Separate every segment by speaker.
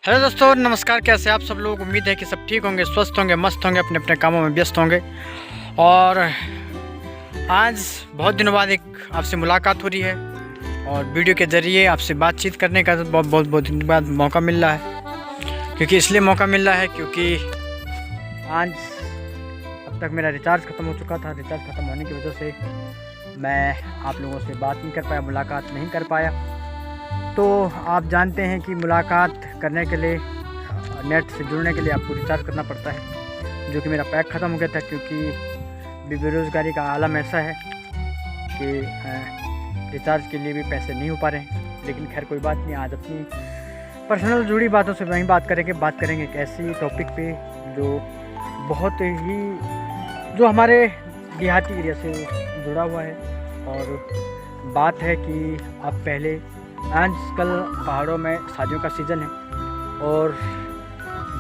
Speaker 1: Hello दोस्तों, नमस्कार। कैसे आप सब लोग? उम्मीद है कि सब ठीक होंगे, स्वस्थ होंगे, मस्त होंगे, अपने अपने कामों में व्यस्त होंगे। और आज बहुत दिनों बाद एक आपसे मुलाकात हो रही है और वीडियो के ज़रिए आपसे बातचीत करने का बहुत दिन बाद मौका मिल रहा है। क्योंकि इसलिए मौका मिल रहा है क्योंकि आज अब तक मेरा रिचार्ज ख़त्म हो चुका था। रिचार्ज ख़त्म होने की वजह से मैं आप लोगों से बात नहीं कर पाया, मुलाकात नहीं कर पाया। तो आप जानते हैं कि मुलाकात करने के लिए नेट से जुड़ने के लिए आपको रिचार्ज करना पड़ता है, जो कि मेरा पैक ख़त्म हो गया था। क्योंकि बेरोज़गारी का आलम ऐसा है कि रिचार्ज के लिए भी पैसे नहीं हो पा रहे हैं। लेकिन खैर कोई बात नहीं, आज अपनी पर्सनल जुड़ी बातों से वहीं बात करेंगे एक ऐसी टॉपिक पे जो बहुत ही जो हमारे देहाती एरिया से जुड़ा हुआ है। और बात है कि अब पहले आजकल पहाड़ों में शादियों का सीज़न है और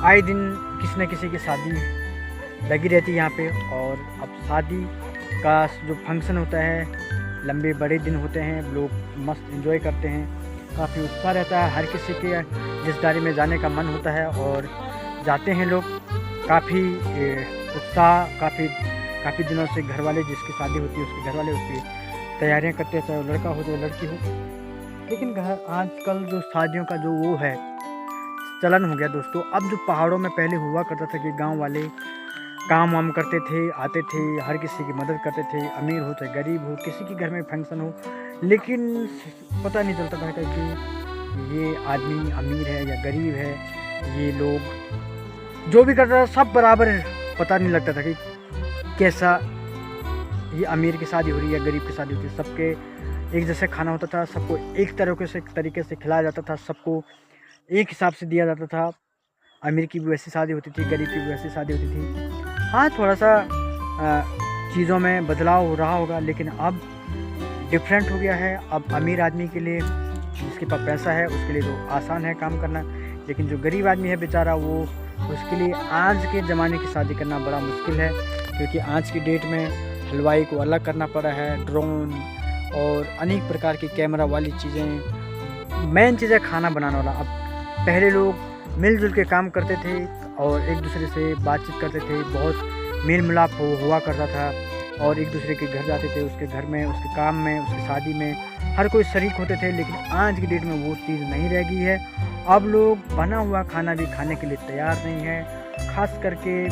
Speaker 1: आए दिन किसी न किसी की शादी लगी रहती है यहाँ पे। और अब शादी का जो फंक्शन होता है, लंबे बड़े दिन होते हैं, लोग मस्त एंजॉय करते हैं, काफ़ी उत्साह रहता है। हर किसी के रिश्तेदारी में जाने का मन होता है और जाते हैं लोग। काफ़ी उत्साह, काफ़ी दिनों से घर वाले जिसकी शादी होती है उसके घर वाले उसकी तैयारियाँ करते हैं, चाहे वो लड़का हो चाहे लड़की हो। लेकिन आजकल जो शादियों का जो वो है चलन हो गया दोस्तों। अब जो पहाड़ों में पहले हुआ करता था कि गांव वाले काम वाम करते थे, आते थे, हर किसी की मदद करते थे, अमीर हो चाहे गरीब हो, किसी के घर में फंक्शन हो, लेकिन पता नहीं चलता था कि ये आदमी अमीर है या गरीब है। ये लोग जो भी करता था सब बराबर, पता नहीं लगता था कि कैसा ये अमीर की शादी हो रही है या गरीब की शादी होती है। सबके एक जैसे खाना होता था, सबको एक तरीके से खिलाया जाता था, सबको एक हिसाब से दिया जाता था। अमीर की भी वैसी शादी होती थी, गरीब की भी वैसी शादी होती थी। हाँ, थोड़ा सा चीज़ों में बदलाव हो रहा होगा, लेकिन अब डिफरेंट हो गया है। अब अमीर आदमी के लिए, जिसके पास पैसा है उसके लिए तो आसान है काम करना, लेकिन जो गरीब आदमी है बेचारा, वो उसके लिए आज के ज़माने की शादी करना बड़ा मुश्किल है। क्योंकि आज की डेट में हलवाई को अलग करना पड़ा है, ड्रोन और अनेक प्रकार की कैमरा वाली चीज़ें, मेन चीज़ है खाना बनाने वाला। अब पहले लोग मिलजुल के काम करते थे और एक दूसरे से बातचीत करते थे, बहुत मेल मिलाप हुआ करता था और एक दूसरे के घर जाते थे, उसके घर में, उसके काम में, उसकी शादी में हर कोई शरीक होते थे। लेकिन आज की डेट में वो चीज़ नहीं रह गई है। अब लोग बना हुआ खाना भी खाने के लिए तैयार नहीं है। ख़ास करके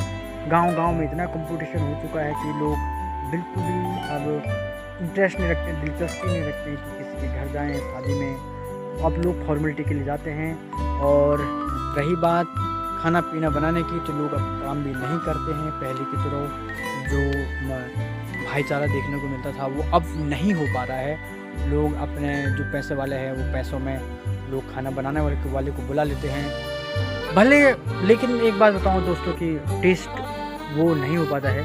Speaker 1: गाँव में इतना कंपटीशन हो चुका है कि लोग बिल्कुल भी अब इंटरेस्ट नहीं रखते, दिलचस्पी नहीं रखते कि किसी के घर जाएं शादी में। अब लोग फॉर्मेलिटी के लिए जाते हैं। और रही बात खाना पीना बनाने की, तो लोग अब काम भी नहीं करते हैं। पहले की तरह जो भाईचारा देखने को मिलता था वो अब नहीं हो पा रहा है। लोग अपने जो पैसे वाले हैं वो पैसों में लोग खाना बनाने वाले को बुला लेते हैं भले। लेकिन एक बात बताऊं दोस्तों कि टेस्ट वो नहीं हो पाता है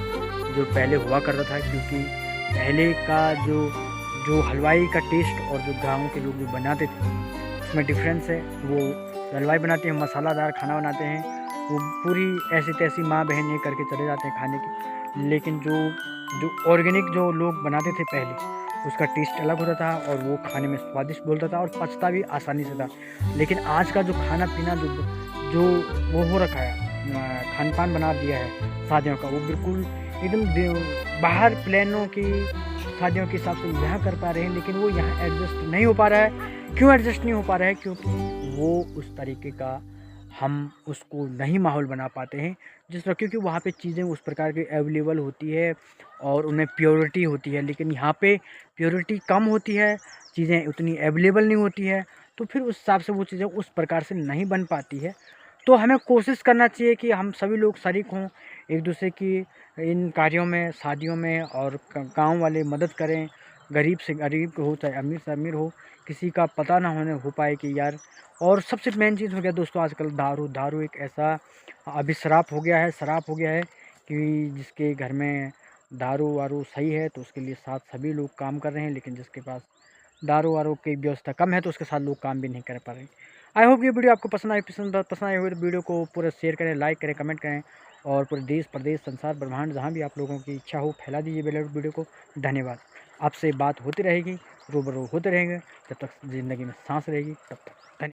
Speaker 1: जो पहले हुआ करता था। क्योंकि पहले का जो हलवाई का टेस्ट और जो गाँव के लोग जो बनाते थे उसमें डिफरेंस है। वो हलवाई बनाते हैं, मसालादार खाना बनाते हैं, वो पूरी ऐसी तैसी माँ बहन ये करके चले जाते हैं खाने की। लेकिन जो ऑर्गेनिक जो लोग बनाते थे पहले, उसका टेस्ट अलग होता था और वो खाने में स्वादिष्ट बोलता था और पचता भी आसानी से था। लेकिन आज का जो खाना पीना जो वो हो रखा है, खान पान बना दिया है शादियों का, वो बिल्कुल एकदम बाहर प्लानों की शादियों के हिसाब से यहाँ कर पा रहे हैं, लेकिन वो यहाँ एडजस्ट नहीं हो पा रहा है। क्यों एडजस्ट नहीं हो पा रहा है? क्योंकि वो उस तरीके का हम उसको नहीं माहौल बना पाते हैं जिस तरह, क्योंकि वहाँ पे चीज़ें उस प्रकार की अवेलेबल होती है और उनमें प्योरिटी होती है। लेकिन यहाँ पे प्योरिटी कम होती है, चीज़ें उतनी अवेलेबल नहीं होती है, तो फिर उस हिसाब से वो चीज़ें उस प्रकार से नहीं बन पाती है। तो हमें कोशिश करना चाहिए कि हम सभी लोग शरीक हों एक दूसरे की इन कार्यों में, शादियों में, और गाँव वाले मदद करें। गरीब से गरीब हो चाहे अमीर से अमीर हो, किसी का पता ना हो पाए कि यार। और सबसे मेन चीज़ हो गया दोस्तों आजकल दारू एक ऐसा अभिश्राप हो गया है, शराब हो गया है कि जिसके घर में दारू वारू सही है तो उसके लिए साथ सभी लोग काम कर रहे हैं, लेकिन जिसके पास दारू वारू की व्यवस्था कम है तो उसके साथ लोग काम भी नहीं कर पा रहे। आई होप ये वीडियो आपको पसंद आई हो तो वीडियो को पूरा शेयर करें, लाइक करें, कमेंट करें और पूरे देश प्रदेश संसार ब्रह्मांड जहाँ भी आप लोगों की इच्छा हो फैला दीजिए वीडियो को। धन्यवाद। आपसे बात होती रहेगी, रूबरू होते रहेंगे, जब तक ज़िंदगी में सांस रहेगी तब तक।